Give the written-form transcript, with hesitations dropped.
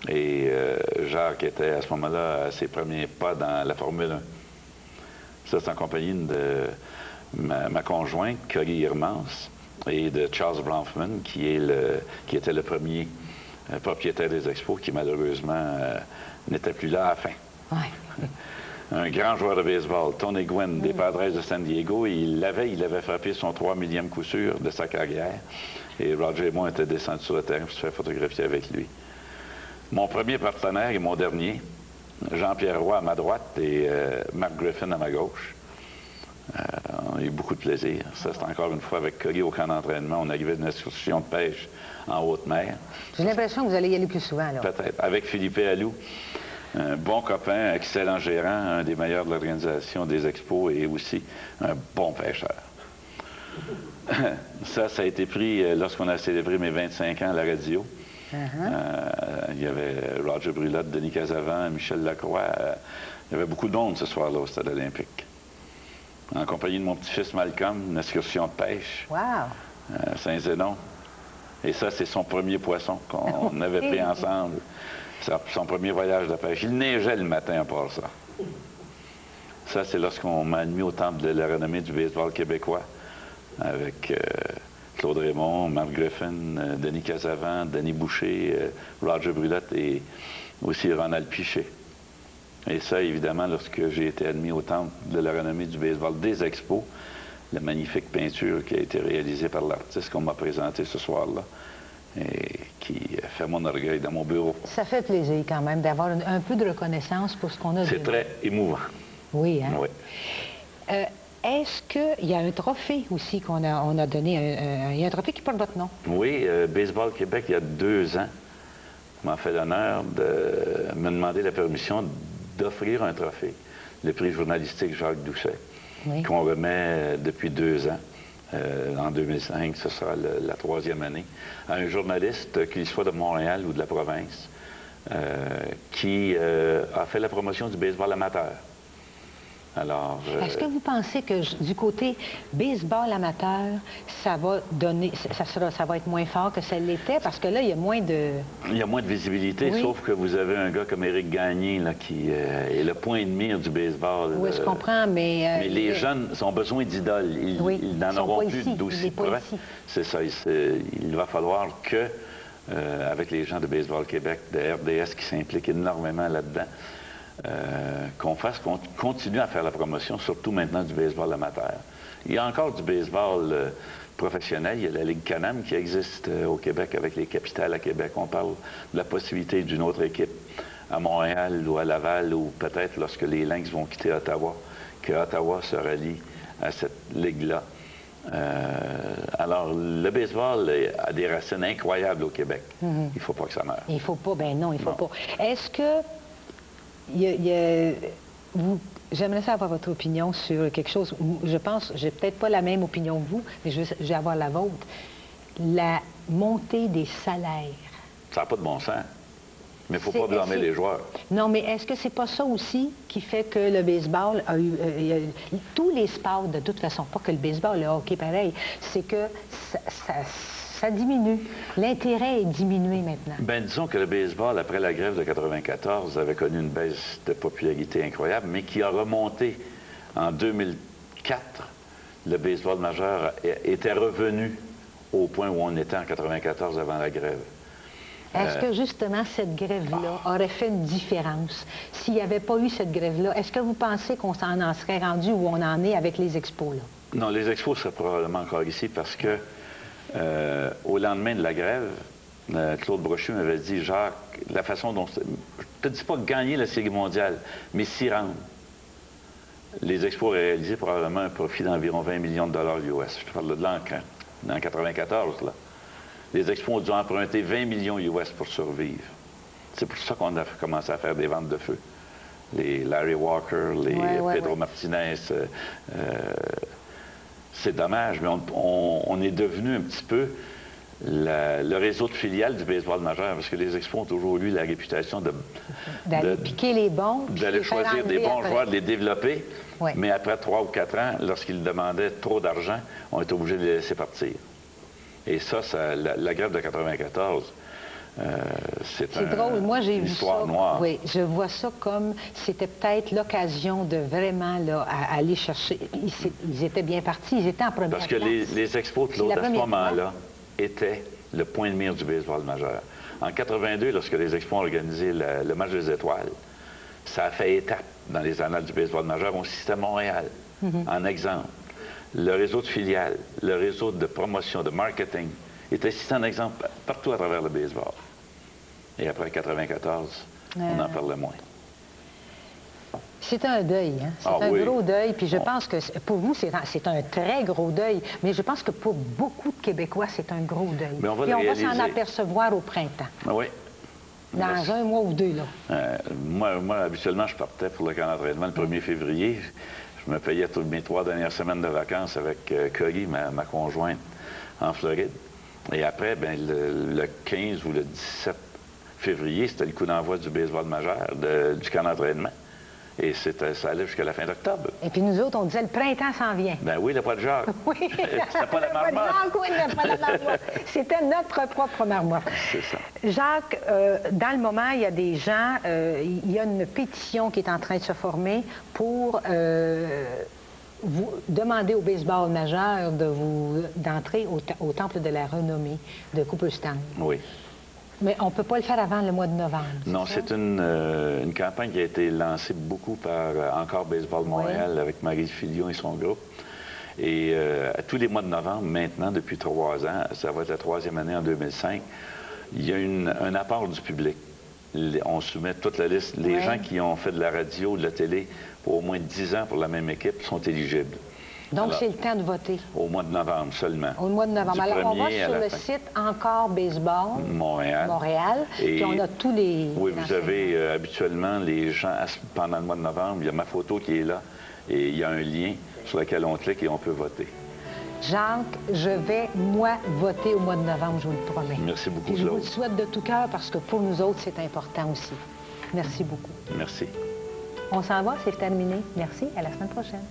Et Jacques était à ce moment-là à ses premiers pas dans la Formule 1. Ça, c'est en compagnie de ma conjointe, Corrie Irmans, et de Charles Bronfman, qui était le premier propriétaire des Expos, qui malheureusement n'était plus là à la fin. Ouais. Un grand joueur de baseball, Tony Gwynn, des Padres de San Diego, il avait frappé son 3 millième coup sûr de sa carrière. Et Roger et moi étaient descendus sur le terrain pour se faire photographier avec lui. Mon premier partenaire et mon dernier, Jean-Pierre Roy à ma droite et Mark Griffin à ma gauche. On a eu beaucoup de plaisir. Ça, c'est encore une fois avec Corrie au camp d'entraînement. On arrivait d'une excursion de pêche en haute mer. J'ai l'impression que vous allez y aller plus souvent, là. Peut-être. Avec Philippe Allou, un bon copain, excellent gérant, un des meilleurs de l'organisation des Expos et aussi un bon pêcheur. Ça a été pris lorsqu'on a célébré mes 25 ans à la radio. Il y avait Roger Brulotte, Denis Casavant, Michel Lacroix. Il y avait beaucoup de monde ce soir-là au Stade olympique. En compagnie de mon petit-fils Malcolm, une excursion de pêche. Wow! Saint-Zénon. Et ça, c'est son premier poisson qu'on avait pris ensemble. Son premier voyage de pêche. Il neigeait le matin à part ça. Ça, c'est lorsqu'on m'a admis au temple de la renommée du baseball québécois avec Claude Raymond, Marc Griffin, Denis Casavant, Denis Boucher, Roger Brulotte et aussi Ronald Piché. Et ça, évidemment, lorsque j'ai été admis au temple de la renommée du baseball des Expos, la magnifique peinture qui a été réalisée par l'artiste qu'on m'a présenté ce soir-là et qui fait mon orgueil dans mon bureau. Ça fait plaisir quand même d'avoir un peu de reconnaissance pour ce qu'on a C'est très émouvant. Oui, hein? Oui. Est-ce qu'il y a un trophée aussi qu'on a donné, il y a un trophée qui porte votre nom? Oui, Baseball Québec, il y a 2 ans, m'a fait l'honneur de me demander la permission d'offrir un trophée, le prix journalistique Jacques Doucet, oui, qu'on remet depuis 2 ans. En 2005, ce sera la 3e année, à un journaliste, qu'il soit de Montréal ou de la province, qui a fait la promotion du baseball amateur. Alors, est-ce que vous pensez que du côté baseball amateur, ça va donner, ça va être moins fort que ça l'était? Parce que là, il y a moins de... Il y a moins de visibilité, oui, sauf que vous avez un gars comme Éric Gagné, là, qui est le point de mire du baseball. Oui, je comprends, mais... mais les jeunes ont besoin d'idoles. Ils n'en auront plus d'aussi près. C'est ça. Il va falloir que, avec les gens de Baseball Québec, de RDS qui s'impliquent énormément là-dedans, qu'on continue à faire la promotion, surtout maintenant du baseball amateur. Il y a encore du baseball professionnel. Il y a la Ligue Canam qui existe au Québec avec les Capitales à Québec. On parle de la possibilité d'une autre équipe à Montréal ou à Laval ou peut-être lorsque les Lynx vont quitter Ottawa, que Ottawa se rallie à cette ligue-là. Alors, le baseball a des racines incroyables au Québec. Il ne faut pas que ça meure. Il ne faut pas, ben non, il ne faut pas. Est-ce que j'aimerais savoir votre opinion sur quelque chose. Je pense, j'ai peut-être pas la même opinion que vous, mais je vais avoir la vôtre. La montée des salaires. Ça n'a pas de bon sens. Mais il ne faut pas blâmer les joueurs. Non, mais est-ce que c'est pas ça aussi qui fait que le baseball a eu... tous les sports, de toute façon, pas que le baseball, le hockey, pareil, c'est que ça diminue. L'intérêt est diminué maintenant. Bien, disons que le baseball, après la grève de 94, avait connu une baisse de popularité incroyable, mais qui a remonté en 2004. Le baseball majeur était revenu au point où on était en 94 avant la grève. Est-ce que, justement, cette grève-là aurait fait une différence? S'il n'y avait pas eu cette grève-là, est-ce que vous pensez qu'on en serait rendu où on en est avec les expos, là? Non, les expos seraient probablement encore ici parce que au lendemain de la grève, Claude Brochu m'avait dit, Jacques, la façon dont... Je ne te dis pas gagner la Série mondiale, mais s'y rendre. Les expos auraient réalisé probablement un profit d'environ 20 millions de dollars US. Je te parle de là en 1994, là. Les expos ont dû emprunter 20 millions US pour survivre. C'est pour ça qu'on a commencé à faire des ventes de feu. Les Larry Walker, les Pedro Martinez... c'est dommage, mais on est devenu un petit peu le réseau de filiales du baseball majeur, parce que les Expos ont toujours eu la réputation d'aller piquer les bons, d'aller choisir des bons joueurs, de les développer, mais après 3 ou 4 ans, lorsqu'ils demandaient trop d'argent, on était obligé de les laisser partir. Et ça la grève de 94 C'est drôle, moi j'ai vu ça. Histoire noire. Oui, je vois ça comme c'était peut-être l'occasion de vraiment là, aller chercher. Ils étaient bien partis, ils étaient en première Parce que place. les Expos de l'autre, à ce moment-là, étaient le point de mire du baseball majeur. En 82, lorsque les Expos ont organisé le match des étoiles, ça a fait étape dans les annales du baseball majeur. On citait Montréal en exemple. Le réseau de filiales, le réseau de promotion, de marketing, était cité en exemple partout à travers le baseball. Et après 94, on en parlait moins. C'est un deuil, hein? C'est gros deuil, puis je pense que pour vous, c'est un très gros deuil, mais je pense que pour beaucoup de Québécois, c'est un gros deuil. Mais on va puis on va s'en apercevoir au printemps. Oui. Dans un mois ou deux, là. Moi, habituellement, je partais pour le camp d'entraînement le 1er février. Je me payais toutes mes 3 dernières semaines de vacances avec Coggy, ma conjointe, en Floride. Et après, ben, le 15 ou le 17 février, c'était le coup d'envoi du baseball majeur, du camp d'entraînement. Et ça allait jusqu'à la fin d'octobre. Et puis nous autres, on disait le printemps s'en vient. Ben oui, le pas de Jacques. Oui. C'était pas la marmotte. Oui, le pas de marmotte. C'était notre propre marmotte. C'est ça. Jacques, dans le moment, il y a des gens, il y a une pétition qui est en train de se former pour vous demander au baseball majeur d'entrer au Temple de la Renommée de Cooperstown. Oui. Mais on ne peut pas le faire avant le mois de novembre. Non, c'est une campagne qui a été lancée beaucoup par Encore Baseball Montréal avec Marie Filion et son groupe. Et à tous les mois de novembre, maintenant, depuis 3 ans, ça va être la 3e année en 2005, il y a un apport du public. On soumet toute la liste. Les gens qui ont fait de la radio, de la télé pour au moins 10 ans pour la même équipe sont éligibles. Donc, c'est le temps de voter. Au mois de novembre seulement. Au mois de novembre. Alors, on va sur le site Encore Baseball Montréal. Puis on a tous les... Oui, vous avez habituellement les gens, pendant le mois de novembre, il y a ma photo qui est là et il y a un lien sur lequel on clique et on peut voter. Jacques, je vais, moi, voter au mois de novembre, je vous le promets. Merci beaucoup, Claude. Je vous le souhaite de tout cœur parce que pour nous autres, c'est important aussi. Merci beaucoup. Merci. On s'en va, c'est terminé. Merci, à la semaine prochaine.